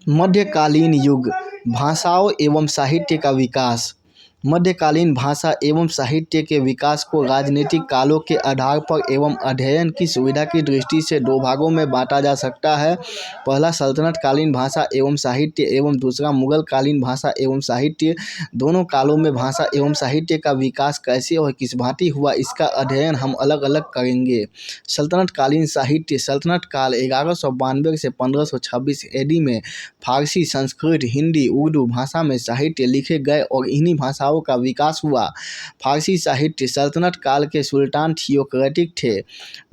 मध्यकालीन युग, भाषाओं एवं साहित्य का विकास। मध्यकालीन भाषा एवं साहित्य के विकास को राजनीतिक कालों के आधार पर एवं अध्ययन की सुविधा की दृष्टि से दो भागों में बांटा जा सकता है। पहला सल्तनत कालीन भाषा एवं साहित्य एवं दूसरा मुगल कालीन भाषा एवं साहित्य। दोनों कालों में भाषा एवं साहित्य का विकास कैसे और किस भांति हुआ, इसका अध्ययन हम अलग अलग करेंगे। सल्तनत कालीन साहित्य। सल्तनत काल 1192 से 1526 AD में फारसी, संस्कृत, हिंदी, उर्दू भाषा में साहित्य लिखे गए और इन्हीं भाषाओं का विकास हुआ। फारसी साहित्य। सल्तनत काल के सुल्तान थियोक्रेटिक थे।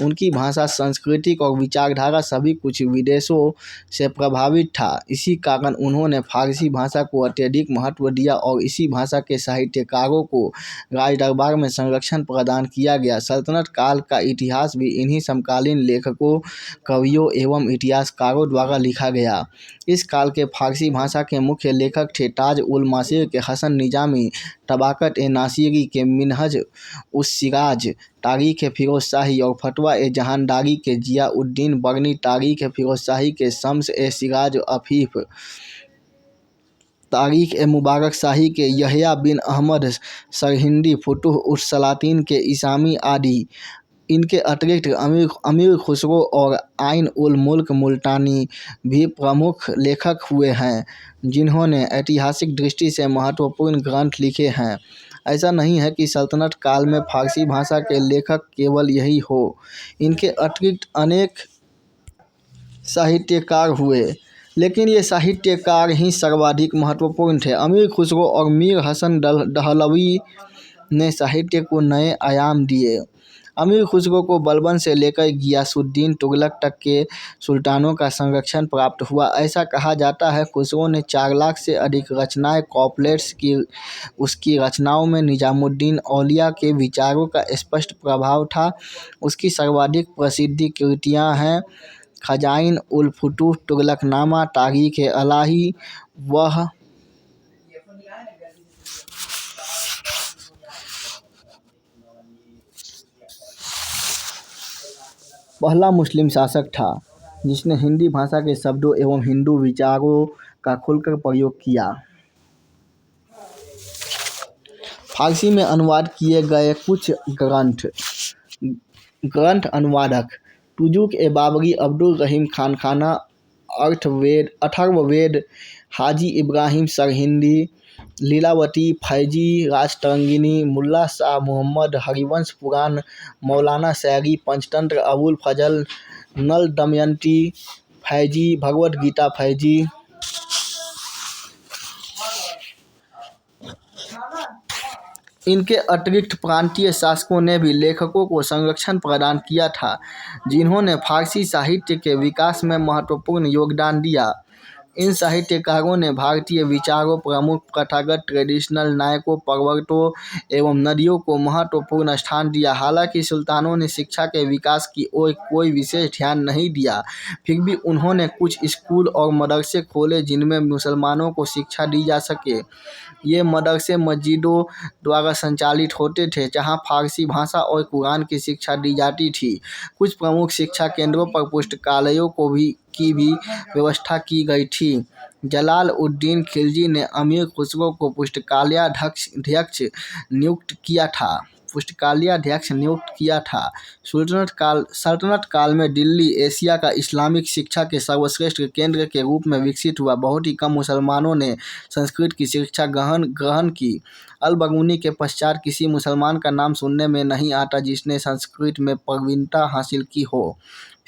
उनकी भाषा, सांस्कृतिक और विचारधारा सभी कुछ विदेशों से प्रभावित था। इसी कारण उन्होंने फारसी भाषा को अत्यधिक महत्व दिया और इसी भाषा के साहित्यकारों को राजदरबार में संरक्षण प्रदान किया गया। सल्तनत काल का इतिहास भी इन्हीं समकालीन लेखकों, कवियों एवं इतिहासकारों द्वारा लिखा गया। इस काल के फारसी भाषा के मुख्य लेखक थे ताज उल मासीर के हसन निजामी, तबाकत ए नासिरी के मिनहज उस सिराज, तारीख ए फिरोज शाही और फतवा ए जहानदारी के जिया उद्दीन बरनी, तारीख ए फिरोज शाही के शम्स ए सिराज अफीफ, तारीख ए मुबारक शाही के यहया बिन अहमद सरहिंदी, फुतुह उस सलातीन के इसामी आदि। इनके अतिरिक्त अमीर खुसरो और आइन उल मुल्क मुल्तानी भी प्रमुख लेखक हुए हैं, जिन्होंने ऐतिहासिक दृष्टि से महत्वपूर्ण ग्रंथ लिखे हैं। ऐसा नहीं है कि सल्तनत काल में फारसी भाषा के लेखक केवल यही हो, इनके अतिरिक्त अनेक साहित्यकार हुए, लेकिन ये साहित्यकार ही सर्वाधिक महत्वपूर्ण थे। अमीर खुसरो और मीर हसन दहलवी ने साहित्य को नए आयाम दिए। अमीर खुसरो को बलबन से लेकर गियासुद्दीन तुगलक तक के सुल्तानों का संरक्षण प्राप्त हुआ। ऐसा कहा जाता है खुसरो ने 4 लाख से अधिक रचनाएं कॉपलेट्स की। उसकी रचनाओं में निजामुद्दीन औलिया के विचारों का स्पष्ट प्रभाव था। उसकी सर्वाधिक प्रसिद्ध कृतियां हैं खजाइन उल फुतूह, तुगलकनामा, तारीख ए अलाही। वह पहला मुस्लिम शासक था जिसने हिंदी भाषा के शब्दों एवं हिंदू विचारों का खुलकर प्रयोग किया। फारसी में अनुवाद किए गए कुछ ग्रंथ अनुवादक तुजुक ए बाबरी, अब्दुल रहीम खानखाना, अथर्ववेद, हाजी इब्राहिम सरहिंदी, लीलावती, फैजी राजतरंगिनी, मुल्ला शाह मुहम्मद, हरिवंश पुराण, मौलाना शैरी, पंचतंत्र अबुल फजल, नल दमयंती फैजी, भगवद गीता फैजी। इनके अतिरिक्त प्रांतीय शासकों ने भी लेखकों को संरक्षण प्रदान किया था, जिन्होंने फारसी साहित्य के विकास में महत्वपूर्ण योगदान दिया। इन साहित्यकारों ने भारतीय विचारों, प्रमुख कथागत, ट्रेडिशनल नायकों, पर्वतों एवं नदियों को महत्वपूर्ण स्थान दिया। हालांकि सुल्तानों ने शिक्षा के विकास की ओर कोई विशेष ध्यान नहीं दिया, फिर भी उन्होंने कुछ स्कूल और मदरसे खोले जिनमें मुसलमानों को शिक्षा दी जा सके। ये मदरसे मस्जिदों द्वारा संचालित होते थे, जहाँ फारसी भाषा और कुरान की शिक्षा दी जाती थी। कुछ प्रमुख शिक्षा केंद्रों पर पुस्तकालयों की भी व्यवस्था की गई थी। जलाल उद्दीन खिलजी ने अमीर खुसरो को पुस्तकालयाध्यक्ष नियुक्त किया था। सल्तनत काल में दिल्ली एशिया का इस्लामिक शिक्षा के सर्वश्रेष्ठ केंद्र के रूप में विकसित हुआ। बहुत ही कम मुसलमानों ने संस्कृत की शिक्षा ग्रहण की। अल-बरूनी के पश्चात किसी मुसलमान का नाम सुनने में नहीं आता जिसने संस्कृत में प्रवीणता हासिल की हो।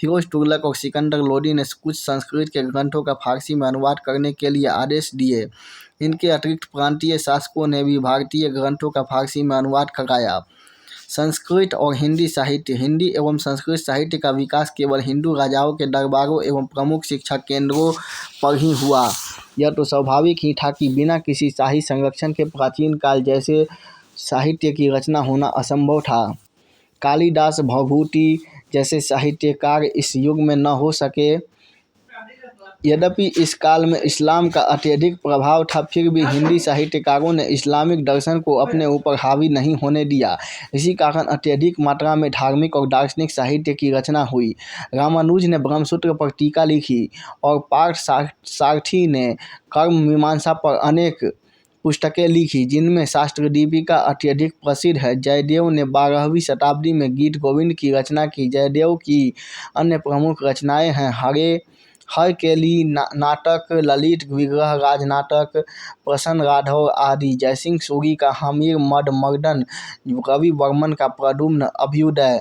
फिरोज तुगलक और सिकंदर लोदी ने कुछ संस्कृत के ग्रंथों का फारसी में अनुवाद करने के लिए आदेश दिए। इनके अतिरिक्त प्रांतीय शासकों ने भी भारतीय ग्रंथों का फारसी में अनुवाद कराया। संस्कृत और हिंदी साहित्य। हिंदी एवं संस्कृत साहित्य का विकास केवल हिंदू राजाओं के दरबारों एवं प्रमुख शिक्षा केंद्रों पर ही हुआ। यह तो स्वाभाविक ही था कि बिना किसी शाही संरक्षण के प्राचीन काल जैसे साहित्य की रचना होना असंभव था। कालिदास, भवभूति जैसे साहित्यकार इस युग में न हो सके, यद्यपि इस काल में इस्लाम का अत्यधिक प्रभाव था, फिर भी हिंदी साहित्यकारों ने इस्लामिक दर्शन को अपने ऊपर हावी नहीं होने दिया। इसी कारण अत्यधिक मात्रा में धार्मिक और दार्शनिक साहित्य की रचना हुई। रामानुज ने ब्रह्मसूत्र पर टीका लिखी और पार्थसारथी ने कर्म मीमांसा पर अनेक पुस्तकें लिखी, जिनमें शास्त्र दीपिका अत्यधिक प्रसिद्ध है। जयदेव ने 12वीं शताब्दी में गीत गोविंद की रचना की। जयदेव की अन्य प्रमुख रचनाएं हैं हरकेली नाटक, ललित विग्रह राज नाटक, प्रसन्न राघव आदि, जयसिंह सूरी का हमीर मद मर्दन, रवि वर्मन का प्रद्युम्न अभ्युदय,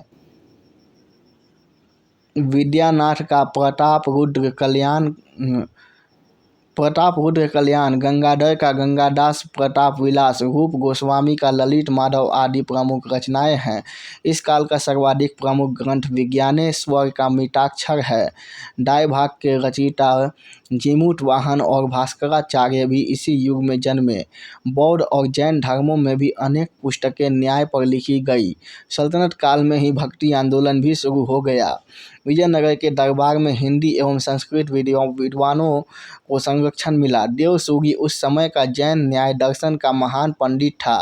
विद्यानाथ का प्रताप रुद्र कल्याण, गंगाधर का गंगादास प्रताप विलास, रूप गोस्वामी का ललित माधव आदि प्रमुख रचनाएं हैं। इस काल का सर्वाधिक प्रमुख ग्रंथ विज्ञानेश्वर का मिताक्षर है। डाय भाग के रचयिता जीमूतवाहन और भास्कराचार्य भी इसी युग में जन्मे। बौद्ध और जैन धर्मों में भी अनेक पुस्तकें न्याय पर लिखी गई। सल्तनत काल में ही भक्ति आंदोलन भी शुरू हो गया। विजयनगर के दरबार में हिंदी एवं संस्कृत विद्वानों को संरक्षण मिला। देवसूरी उस समय का जैन न्याय दर्शन का महान पंडित था।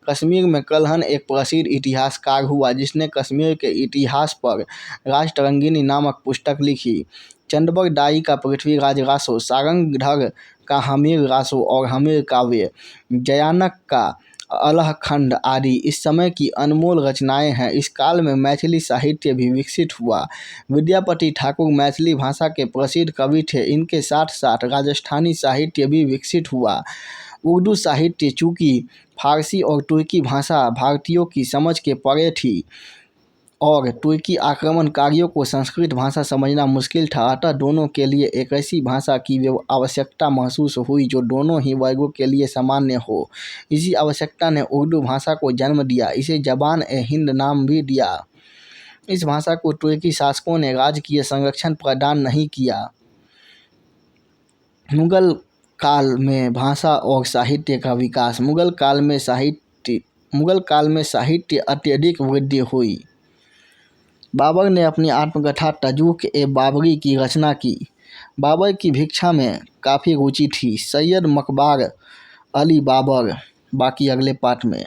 कश्मीर में कल्हण एक प्रसिद्ध इतिहासकार हुआ, जिसने कश्मीर के इतिहास पर राजतरंगिणी नामक पुस्तक लिखी। चंदबर दाई का पृथ्वीराज रासो, सारंगधर का हमीर रासो और हमीर काव्य, जयानक का अलहखंड आदि इस समय की अनमोल रचनाएं हैं। इस काल में मैथिली साहित्य भी विकसित हुआ। विद्यापति ठाकुर मैथिली भाषा के प्रसिद्ध कवि थे। इनके साथ साथ राजस्थानी साहित्य भी विकसित हुआ। उर्दू साहित्य चूँकि फारसी और तुर्की भाषा भारतीयों की समझ के परे थी और तुर्की आक्रमणकारियों को संस्कृत भाषा समझना मुश्किल था, अतः दोनों के लिए एक ऐसी भाषा की आवश्यकता महसूस हुई जो दोनों ही वर्गों के लिए सामान्य हो। इसी आवश्यकता ने उर्दू भाषा को जन्म दिया। इसे ज़बान-ए-हिंद नाम भी दिया। इस भाषा को तुर्की शासकों ने राजकीय संरक्षण प्रदान नहीं किया। मुगल काल में भाषा और साहित्य का विकास। मुगल काल में साहित्य अत्यधिक वृद्धि हुई। बाबर ने अपनी आत्मकथा तजूक-ए-बाबरी की रचना की। बाबर की भिक्षा में काफ़ी रुचि थी। सैयद मकबार अली बाबर। बाकी अगले पार्ट में।